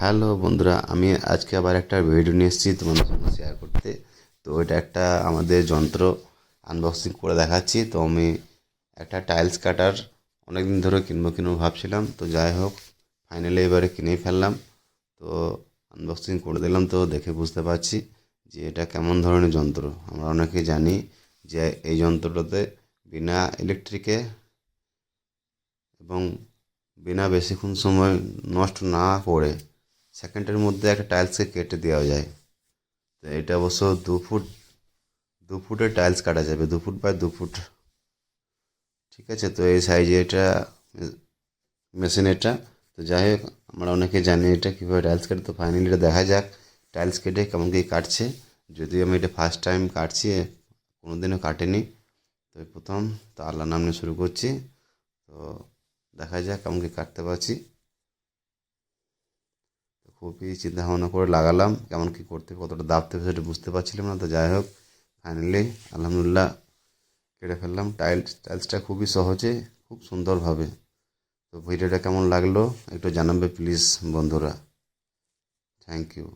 Hello বন্ধুরা, আমি আজকে আবার একটা ভিডিও নিয়ে এসেছি তোমাদের সঙ্গে শেয়ার করতে। তো এটা একটা আমাদের যন্ত্র আনবক্সিং করে দেখাচ্ছি। তো আমি একটা টাইলস কাটার অনেক দিন ধরে কিনবো ভাবছিলাম। তো যাই হোক, ফাইনালি এবারে কিনেই ফেললাম। তো আনবক্সিং করে দিলাম। তো দেখে বুঝতে পারছি যে এটা কেমন ধরনের যন্ত্র। আমরা অনেকেই জানি যে এই যন্ত্রটাতে বিনা ইলেকট্রিকে এবং বিনা বেশিক্ষণ সময় নষ্ট না করে সেকেন্ডের মধ্যে একটা টাইলসকে কেটে দেওয়া যায়। তো এটা অবশ্য 2 ফুটের টাইলস কাটা যাবে, 2 ফুট বাই 2 ফুট। ঠিক আছে, তো এই সাইজে এটা মেশিন এটা। তো যাই হোক, আমরা অনেকে জানি এটা কীভাবে টাইলস কাটে। তো ফাইনালি এটা দেখা যাক টাইলস কেটে কেমন কী কাটছে। যদিও আমি এটা ফার্স্ট টাইম কাটছি, কোনো দিনও কাটেনি। তো এই প্রথম। তো আল্লাহর নাম নিয়ে শুরু করছি। তো দেখা যাক কেমন কী কাটতে পারছি। খুবই চিন্তা ভাবনা করে লাগালাম, কেমন কী করতে কতটা দাবতে হবে সেটা বুঝতে পারছিলাম না। তো যাই হোক, ফাইনালি আলহামদুলিল্লাহ কেটে ফেললাম টাইলসটা খুবই সহজে, খুব সুন্দরভাবে। তো ভিডিওটা কেমন লাগলো একটু জানাবে প্লিজ বন্ধুরা। Thank you.